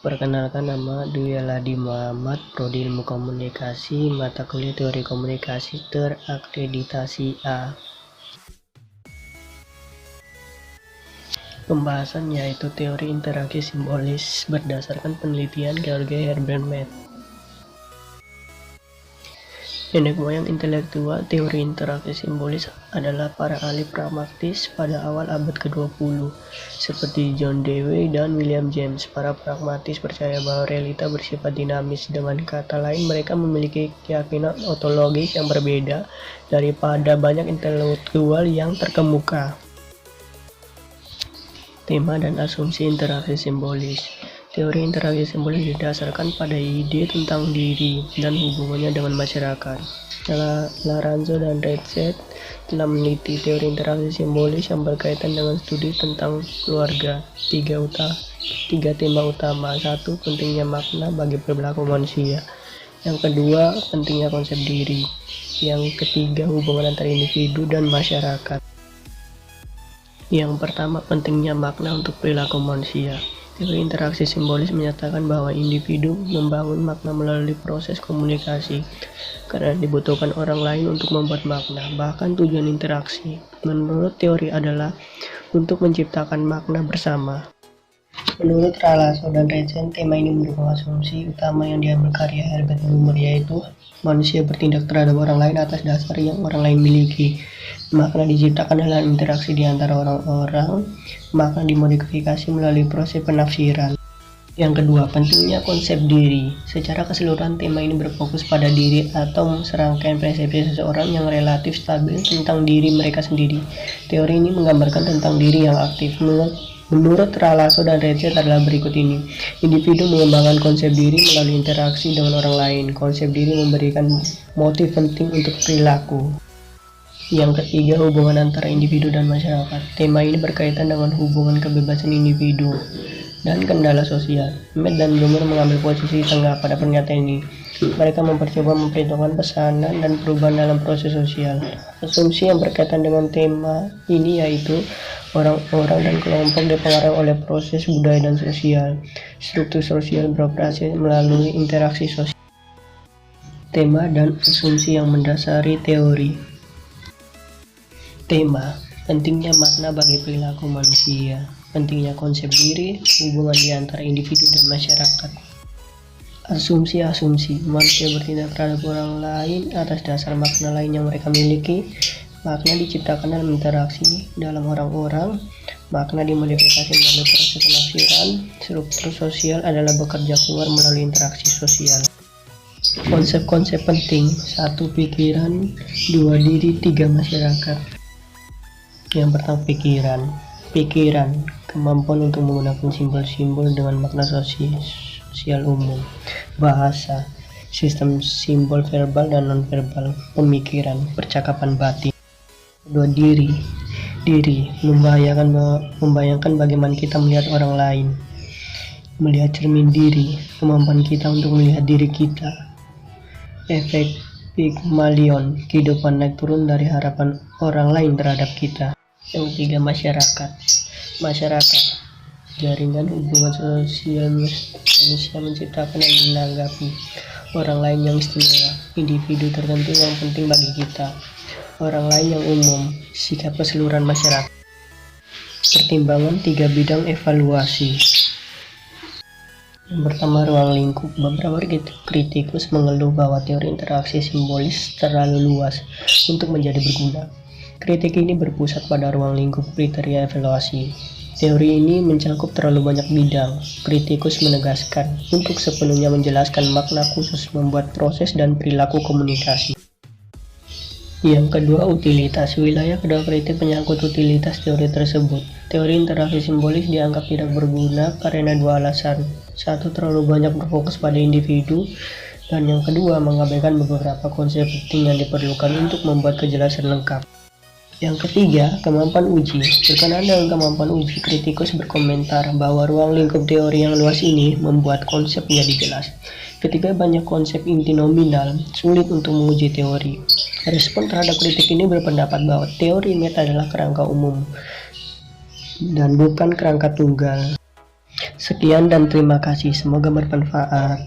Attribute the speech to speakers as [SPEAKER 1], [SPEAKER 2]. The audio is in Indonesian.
[SPEAKER 1] Perkenalkan, nama Dwi Aladi Muhammad, Prodi Ilmu Komunikasi, mata kuliah Teori Komunikasi terakreditasi A. Pembahasan yaitu teori interaksi simbolis berdasarkan penelitian George Herbert Mead. Nenek moyang intelektual teori interaksi simbolis adalah para ahli pragmatis pada awal abad ke-20, seperti John Dewey dan William James. Para pragmatis percaya bahwa realita bersifat dinamis. Dengan kata lain, mereka memiliki keyakinan ontologis yang berbeda daripada banyak intelektual yang terkemuka. Tema dan asumsi interaksi simbolis. Teori interaksi simbolis didasarkan pada ide tentang diri dan hubungannya dengan masyarakat. Laranjo dan Redset telah meneliti teori interaksi simbolis yang berkaitan dengan studi tentang keluarga. Tiga tema utama. 1. Pentingnya makna bagi perilaku manusia. Yang kedua, pentingnya konsep diri. Yang ketiga, hubungan antara individu dan masyarakat. Yang pertama, pentingnya makna untuk perilaku manusia. Teori interaksi simbolis menyatakan bahwa individu membangun makna melalui proses komunikasi karena dibutuhkan orang lain untuk membuat makna. Bahkan tujuan interaksi menurut teori adalah untuk menciptakan makna bersama. Menurut Ralasso dan Redzen, tema ini merupakan asumsi utama yang diambil karya Herbert Mead, yaitu manusia bertindak terhadap orang lain atas dasar yang orang lain miliki. Makna diciptakan dalam interaksi di antara orang-orang. Makna dimodifikasi melalui proses penafsiran. Yang kedua, pentingnya konsep diri. Secara keseluruhan, tema ini berfokus pada diri atau serangkaian persepsi seseorang yang relatif stabil tentang diri mereka sendiri. Teori ini menggambarkan tentang diri yang aktif. Menurut Ralasso dan Redset adalah berikut ini. Individu mengembangkan konsep diri melalui interaksi dengan orang lain. Konsep diri memberikan motif penting untuk perilaku. Yang ketiga, hubungan antara individu dan masyarakat. Tema ini berkaitan dengan hubungan kebebasan individu dan kendala sosial. Mead dan Blumer mengambil posisi tengah pada pernyataan ini. Mereka mencoba memperhitungkan pesanan dan perubahan dalam proses sosial. Asumsi yang berkaitan dengan tema ini yaitu orang-orang dan kelompok dipengaruhi oleh proses budaya dan sosial. Struktur sosial beroperasi melalui interaksi sosial. Tema dan asumsi yang mendasari teori. Tema, pentingnya makna bagi perilaku manusia, pentingnya konsep diri, hubungan di antara individu dan masyarakat. Asumsi-asumsi, manusia bertindak terhadap orang lain atas dasar makna lain yang mereka miliki. Makna diciptakan dalam interaksi dalam orang-orang. Makna dimodifikasi melalui proses penafsiran. Struktur sosial adalah bekerja keluar melalui interaksi sosial. Konsep-konsep penting. 1. Pikiran. 2. Diri. 3. Masyarakat. Yang pertama, pikiran, kemampuan untuk menggunakan simbol-simbol dengan makna sosial umum. Bahasa, sistem simbol verbal dan non-verbal. Pemikiran, percakapan batin. Kedua, diri, membayangkan bagaimana kita melihat orang lain. Melihat cermin diri, kemampuan kita untuk melihat diri kita. Efek Pygmalion, kehidupan naik turun dari harapan orang lain terhadap kita. Yang ketiga, masyarakat, jaringan hubungan sosial manusia menciptakan dan menanggapi orang lain yang istimewa, individu tertentu yang penting bagi kita, orang lain yang umum, sikap keseluruhan masyarakat. Pertimbangan 3 bidang evaluasi. Yang pertama, ruang lingkup. Beberapa kritikus mengeluh bahwa teori interaksi simbolis terlalu luas untuk menjadi berguna. Kritik ini berpusat pada ruang lingkup kriteria evaluasi. Teori ini mencakup terlalu banyak bidang. Kritikus menegaskan untuk sepenuhnya menjelaskan makna khusus membuat proses dan perilaku komunikasi. Yang kedua, utilitas. Wilayah kedua kritik menyangkut utilitas teori tersebut. Teori interaksi simbolis dianggap tidak berguna karena 2 alasan. 1. Terlalu banyak berfokus pada individu. Dan yang kedua, mengabaikan beberapa konsep penting yang diperlukan untuk membuat kejelasan lengkap. Yang ketiga, kemampuan uji. Berkenaan dengan kemampuan uji, kritikus berkomentar bahwa ruang lingkup teori yang luas ini membuat konsep menjadi jelas. Ketika banyak konsep inti nominal, sulit untuk menguji teori. Respon terhadap kritik ini berpendapat bahwa teori Mead adalah kerangka umum dan bukan kerangka tunggal. Sekian dan terima kasih, semoga bermanfaat.